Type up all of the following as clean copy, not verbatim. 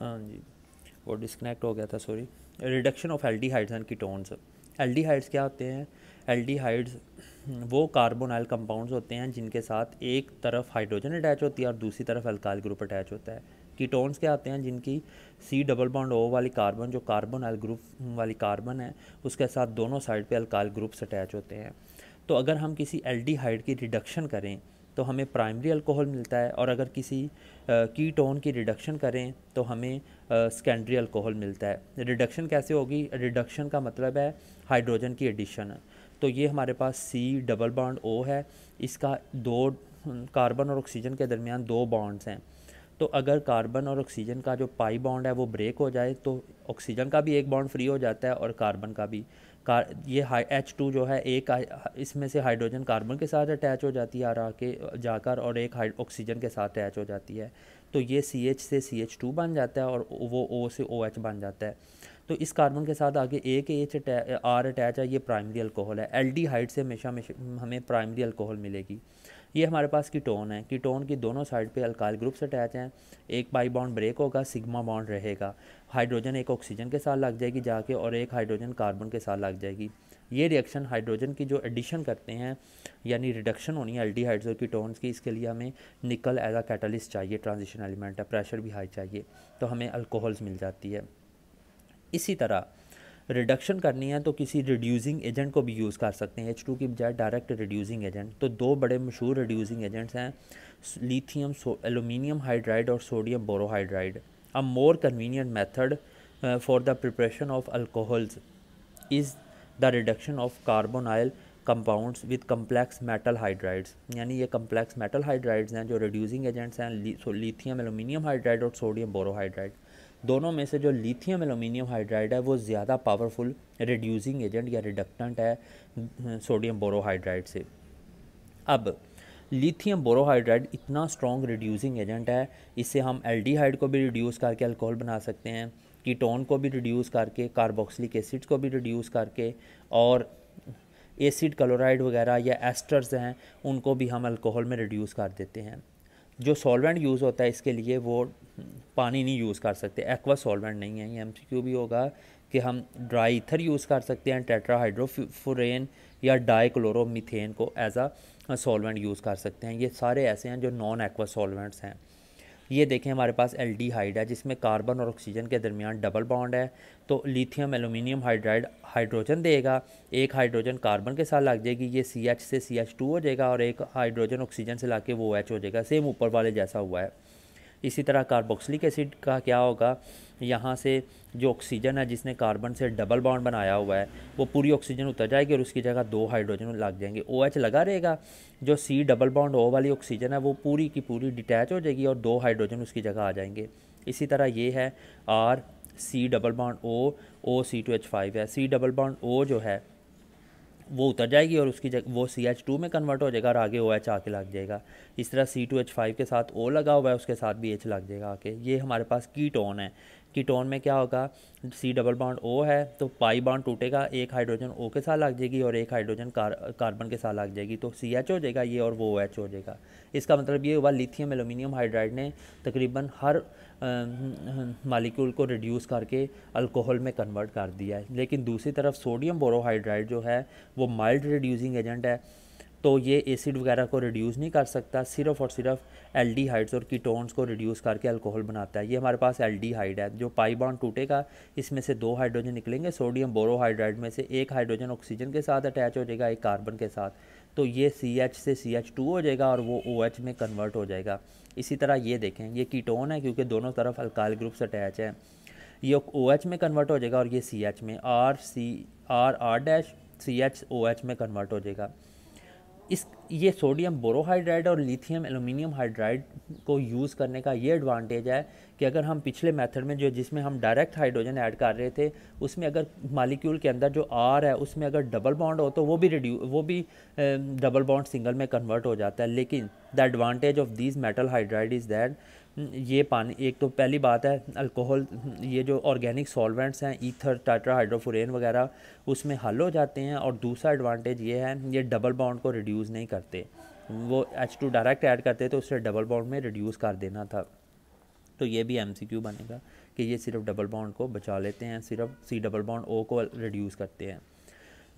हाँ जी, वो डिस्कनेक्ट हो गया था, sorry. Reduction of aldehydes and ketones. Aldehydes क्या होते हैं? एल्डिहाइड्स वो कार्बोनाइल कंपाउंड्स होते हैं जिनके साथ एक तरफ हाइड्रोजन अटैच होती है और दूसरी तरफ अल्काइल ग्रुप अटैच होता है। कीटोन्स क्या होते हैं? जिनकी सी डबल बॉन्ड ओ वाली कार्बन, जो कार्बोनाइल ग्रुप वाली कार्बन है, उसके साथ दोनों साइड पे अल्काइल ग्रुप्स अटैच होते हैं। तो अगर हम किसी एल्डिहाइड की रिडक्शन करें तो हमें प्राइमरी अल्कोहल मिलता है, और अगर किसी कीटोन की रिडक्शन करें तो हमें सेकेंडरी अल्कोहल मिलता है। रिडक्शन कैसे होगी? रिडक्शन का मतलब है हाइड्रोजन की एडिशन। तो ये हमारे पास सी डबल बॉन्ड ओ है, इसका दो कार्बन और ऑक्सीजन के दरमियान दो बॉन्ड्स हैं। तो अगर कार्बन और ऑक्सीजन का जो पाई बॉन्ड है वो ब्रेक हो जाए तो ऑक्सीजन का भी एक बॉन्ड फ्री हो जाता है और कार्बन का भी। ये H2 जो है, एक इसमें से हाइड्रोजन कार्बन के साथ अटैच हो जाती है आके जाकर, और एक ऑक्सीजन के साथ अटैच हो जाती है। तो ये CH से CH2 बन जाता है और वो O से OH बन जाता है। तो इस कार्बन के साथ आगे एक R अटैच है, ये प्राइमरी अल्कोहल है। एल्डिहाइड से हमेशा हमें प्राइमरी अल्कोहल मिलेगी। ये हमारे पास कीटोन है। कीटोन की दोनों साइड पे अल्काइल ग्रुप्स अटैच हैं। एक पाई बॉन्ड ब्रेक होगा, सिग्मा बॉन्ड रहेगा। हाइड्रोजन एक ऑक्सीजन के साथ लग जाएगी जाके, और एक हाइड्रोजन कार्बन के साथ लग जाएगी। ये रिएक्शन हाइड्रोजन की जो एडिशन करते हैं, यानी रिडक्शन होनी है एल्डिहाइड्स और कीटोन्स की, इसके लिए हमें निकल एज अ कैटलिस्ट चाहिए, ट्रांजिशन एलिमेंट है, प्रेशर भी हाई चाहिए, तो हमें अल्कोहल्स मिल जाती है। इसी तरह रिडक्शन करनी है तो किसी रिड्यूसिंग एजेंट को भी यूज़ कर सकते हैं, H2 की बजाय डायरेक्ट रिड्यूसिंग एजेंट। तो दो बड़े मशहूर रिड्यूसिंग एजेंट्स हैं, लिथियम एलुमिनियम हाइड्राइड और sodium borohydride. A more convenient method for the preparation of alcohols is the reduction of carbonyl compounds with complex metal hydrides. यानी ये कम्प्लेक्स मेटल हाइड्राइड्स हैं जो रिड्यूसिंग एजेंट्स हैं, lithium aluminium hydride और sodium borohydride. दोनों में से जो लिथियम एलुमिनियम हाइड्राइड है वो ज़्यादा पावरफुल रिड्यूसिंग एजेंट या रिडक्टेंट है सोडियम बोरोहाइड्राइड से। अब लिथियम बोरोहाइड्राइड इतना स्ट्रॉन्ग रिड्यूसिंग एजेंट है, इससे हम एल्डिहाइड को भी रिड्यूस करके अल्कोहल बना सकते हैं, कीटोन को भी रिड्यूस करके, कार्बोक्सिलिक एसिड्स को भी रिड्यूस करके, और एसिड क्लोराइड वगैरह या एस्टर्स हैं उनको भी हम अल्कोहल में रिड्यूस कर देते हैं। जो सॉल्वेंट यूज़ होता है इसके लिए वो पानी नहीं यूज़ कर सकते, एक्वा सॉल्वेंट नहीं है। ये MCQ भी होगा कि हम ड्राई ईथर यूज़ कर सकते हैं, टेट्राहाइड्रोफुरेन या डाइक्लोरोमीथेन को एज आ सॉल्वेंट यूज़ कर सकते हैं। ये सारे ऐसे हैं जो नॉन एक्वा सॉल्वेंट्स हैं। ये देखें, हमारे पास एल्डिहाइड है जिसमें कार्बन और ऑक्सीजन के दरमियान डबल बॉन्ड है। तो लिथियम एलुमिनियम हाइड्राइड हाइड्रोजन देगा, एक हाइड्रोजन कार्बन के साथ लग जाएगी, ये CH से CH2 हो जाएगा, और एक हाइड्रोजन ऑक्सीजन से लाके वो OH हो जाएगा, सेम ऊपर वाले जैसा हुआ है। इसी तरह कार्बोक्सिलिक एसिड का क्या होगा? यहाँ से जो ऑक्सीजन है जिसने कार्बन से डबल बॉन्ड बनाया हुआ है, वो पूरी ऑक्सीजन उतर जाएगी और उसकी जगह दो हाइड्रोजन लग जाएंगे, OH लगा रहेगा। जो C डबल बॉन्ड O वाली ऑक्सीजन है वो पूरी की पूरी डिटैच हो जाएगी और दो हाइड्रोजन उसकी जगह आ जाएंगे। इसी तरह ये है C double bond O C2H5 है। C डबल बॉन्ड O जो है वो उतर जाएगी और उसकी जगह वो CH2 में कन्वर्ट हो जाएगा और आगे OH आके लग जाएगा। इस तरह C2H5 के साथ O लगा हुआ है, उसके साथ भी H लग जाएगा आके। ये हमारे पास कीटोन है। कीटोन में क्या होगा? C डबल बॉन्ड O है तो पाई बॉन्ड टूटेगा, एक हाइड्रोजन O के साथ लग जाएगी और एक हाइड्रोजन कार्बन के साथ लग जाएगी, तो CH हो जाएगा ये और वो OH हो जाएगा। इसका मतलब ये हुआ लिथियम एल्यूमिनियम हाइड्राइड ने तकरीबन हर मालिक्यूल को रिड्यूस करके अल्कोहल में कन्वर्ट कर दिया है। लेकिन दूसरी तरफ सोडियम बोरोहाइड्राइड जो है वो माइल्ड रिड्यूसिंग एजेंट है, तो ये एसिड वगैरह को रिड्यूस नहीं कर सकता, सिर्फ और सिर्फ एल्डिहाइड्स और कीटोन्स को रिड्यूस करके अल्कोहल बनाता है। ये हमारे पास एल्डिहाइड है, जो पाई बॉन्ड टूटेगा इसमें से दो हाइड्रोजन निकलेंगे, सोडियम बोरोहाइड्राइड में से एक हाइड्रोजन ऑक्सीजन के साथ अटैच हो जाएगा, एक कार्बन के साथ, तो ये CH से CH2 हो जाएगा और वो OH में कन्वर्ट हो जाएगा। इसी तरह ये देखें, ये कीटोन है क्योंकि दोनों तरफ अल्काइल ग्रुप्स अटैच है, ये OH में कन्वर्ट हो जाएगा और ये CH में R CH OH में कन्वर्ट हो जाएगा। ये सोडियम बोरोहाइड्राइड और लिथियम एल्यूमिनियम हाइड्राइड को यूज़ करने का ये एडवांटेज है कि अगर हम पिछले मेथड में जिसमें हम डायरेक्ट हाइड्रोजन ऐड कर रहे थे, उसमें अगर मालिक्यूल के अंदर जो R है उसमें अगर डबल बॉन्ड हो तो वो भी डबल बॉन्ड सिंगल में कन्वर्ट हो जाता है। लेकिन the advantage of this metal hydride is that ये पानी, एक तो पहली बात है अल्कोहल, ये जो ऑर्गेनिक सॉल्वेंट्स हैं ईथर टेट्राहाइड्रोफुरेन वगैरह उसमें हल हो जाते हैं, और दूसरा एडवांटेज ये है ये डबल बॉन्ड को रिड्यूस नहीं करते। वो H2 डायरेक्ट ऐड करते तो उससे डबल बॉन्ड में रिड्यूस कर देना था। तो ये भी MCQ बनेगा कि ये सिर्फ डबल बॉन्ड को बचा लेते हैं, सिर्फ C डबल बॉन्ड O को रिड्यूस करते हैं।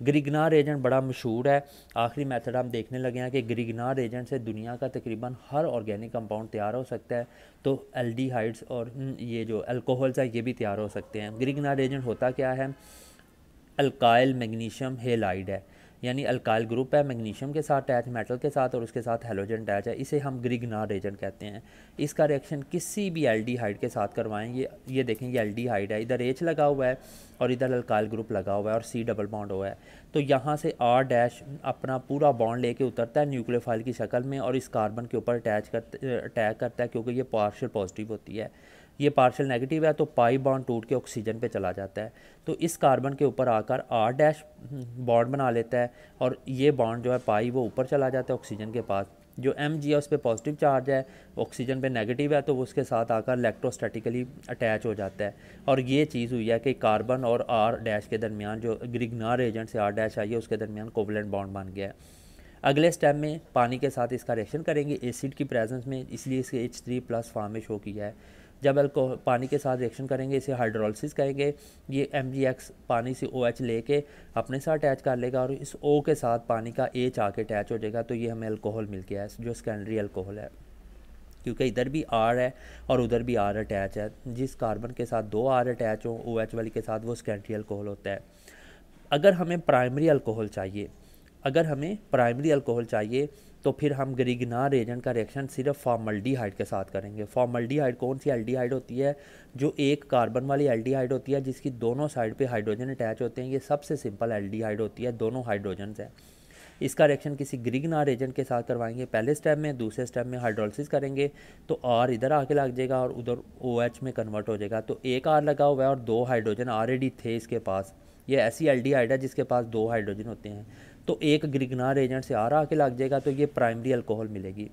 ग्रिग्नार एजेंट बड़ा मशहूर है। आखिरी मेथड हम देखने लगे हैं कि ग्रिग्नार एजेंट से दुनिया का तकरीबन हर ऑर्गेनिक कंपाउंड तैयार हो सकता है। तो एल्डिहाइड्स और ये जो अल्कोहल्स है ये भी तैयार हो सकते हैं। ग्रिग्नार एजेंट होता क्या है? अल्काइल मैग्नीशियम हेलाइड है, यानी अल्काइल ग्रुप है, मैग्नीशियम के साथ अटैच, मेटल के साथ, और उसके साथ हेलोजन अटैच है। इसे हम ग्रिग्नार एजेंट कहते हैं। इसका रिएक्शन किसी भी एल्डिहाइड के साथ करवाएं, ये देखें ये एल्डिहाइड है, इधर H लगा हुआ है और इधर अल्काइल ग्रुप लगा हुआ है और C डबल बॉन्ड हुआ है। तो यहाँ से R' अपना पूरा बॉन्ड लेके उतरता है न्यूक्लियोफाइल की शक्ल में और इस कार्बन के ऊपर अटैक करता है, क्योंकि ये पार्शियल पॉजिटिव होती है, ये पार्शियल नेगेटिव है, तो पाई बॉन्ड टूट के ऑक्सीजन पे चला जाता है। तो इस कार्बन के ऊपर आकर R' बॉन्ड बना लेता है और ये बॉन्ड जो है पाई वो ऊपर चला जाता है ऑक्सीजन के पास। जो Mg है उस पर पॉजिटिव चार्ज है, ऑक्सीजन पे नेगेटिव है, तो वो उसके साथ आकर इलेक्ट्रोस्टैटिकली अटैच हो जाता है। और ये चीज़ हुई है कि कार्बन और R' के दरमियान जो ग्रिग्नार एजेंट से R' आई है उसके दरमियान कोवलेंट बॉन्ड बन गया है। अगले स्टेप में पानी के साथ इसका रिएक्शन करेंगे एसिड की प्रेजेंस में, इसलिए इसके H3+ फॉर्म में शो किया है। जब पानी के साथ रिएक्शन करेंगे इसे हाइड्रोलिसिस करेंगे, ये MgX पानी से OH लेके अपने साथ अटैच कर लेगा और इस O के साथ पानी का H आके अटैच हो जाएगा, तो ये हमें अल्कोहल मिल गया है जो सेकेंडरी अल्कोहल है, क्योंकि इधर भी R है और उधर भी R अटैच है। जिस कार्बन के साथ 2 R अटैच हो OH वाली के साथ, वो सेकेंडरी अल्कोहल होता है। अगर हमें प्राइमरी अल्कोहल चाहिए तो फिर हम ग्रिग्नार एजेंट का रिएक्शन सिर्फ फॉर्मल्डिहाइड के साथ करेंगे। फॉर्मल्डिहाइड कौन सी एल्डिहाइड होती है? जो एक कार्बन वाली एल्डिहाइड होती है जिसकी दोनों साइड पे हाइड्रोजन अटैच होते हैं, ये सबसे सिंपल एल्डिहाइड होती है, दोनों हाइड्रोजन है। इसका रिएक्शन किसी ग्रिग्नार एजेंट के साथ करवाएंगे पहले स्टेप में, दूसरे स्टेप में हाइड्रोलिसिस करेंगे तो R इधर आके लग जाएगा और उधर OH में कन्वर्ट हो जाएगा। तो एक R लगा हुआ है और 2 हाइड्रोजन ऑलरेडी थे इसके पास, ये ऐसी एल्डिहाइड है जिसके पास 2 हाइड्रोजन होते हैं, तो एक ग्रिग्नार एजेंट से R आके लग जाएगा, तो ये प्राइमरी अल्कोहल मिलेगी।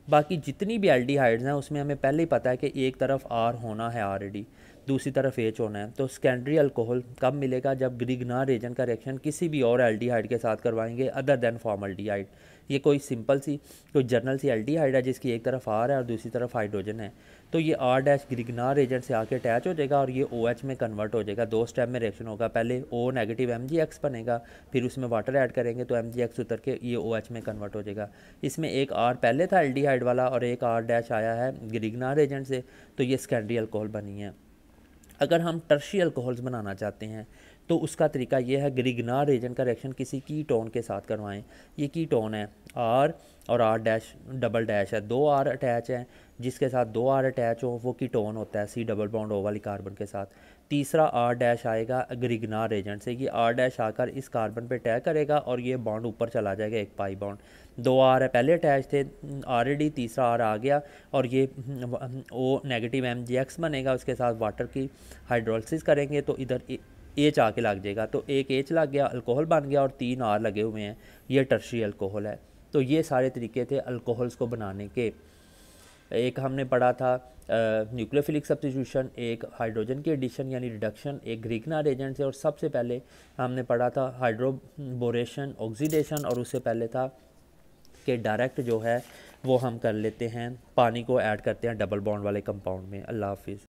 बाकी जितनी भी एल्डिहाइड्स हैं उसमें हमें पहले ही पता है कि एक तरफ R होना है ऑलरेडी, दूसरी तरफ H होना है। तो सेकेंडरी अल्कोहल कब मिलेगा? जब ग्रिग्नार एजेंट का रिएक्शन किसी भी और एल्डिहाइड के साथ करवाएंगे अदर देन फॉर्मल्डिहाइड। ये कोई सिंपल सी कोई जर्नल सी एल्डिहाइड है जिसकी एक तरफ R है और दूसरी तरफ हाइड्रोजन है, तो ये R' ग्रिग्नार एजेंट से आके अटैच हो जाएगा और ये OH में कन्वर्ट हो जाएगा। 2 स्टेप में रिएक्शन होगा, पहले O नेगेटिव MgX बनेगा, फिर उसमें वाटर ऐड करेंगे तो MgX उतर के ये OH में कन्वर्ट हो जाएगा। इसमें एक R पहले था एल्डिहाइड वाला और एक R' आया है ग्रिग्नार एजेंट से, तो ये सेकेंडरी अल्कोहल बनी है। अगर हम टर्शियरी अल्कोहल्स बनाना चाहते हैं तो उसका तरीका ये है, ग्रिग्नार एजेंट का रिएक्शन किसी कीटोन के साथ करवाएं। ये कीटोन है R और R' है, 2 R अटैच है, जिसके साथ 2 R अटैच हो वो कीटोन होता है C डबल बॉन्ड O वाली कार्बन के साथ। तीसरा R' आएगा ग्रिग्नार एजेंट से, ये R' आकर इस कार्बन पे अटैक करेगा और ये बॉन्ड ऊपर चला जाएगा, एक पाई बॉन्ड। 2 R पहले अटैच थे ऑलरेडी, तीसरा R आ गया और ये O नेगेटिव MgX बनेगा, उसके साथ वाटर की हाइड्रोलिसिस करेंगे तो इधर H आके लग जाएगा, तो एक H लग गया, अल्कोहल बन गया और 3 R लगे हुए हैं, ये टर्शियरी अल्कोहल है। तो ये सारे तरीके थे अल्कोहल्स को बनाने के। एक हमने पढ़ा था न्यूक्लियोफिलिक सब्स्टिट्यूशन, एक हाइड्रोजन की एडिशन यानी रिडक्शन, एक ग्रिग्नार एजेंट से, और सबसे पहले हमने पढ़ा था हाइड्रोबोरेशन ऑक्सीडेशन, और उससे पहले था कि डायरेक्ट जो है वो हम कर लेते हैं पानी को ऐड करते हैं डबल बॉन्ड वाले कंपाउंड में। अल्लाह हाफिज़।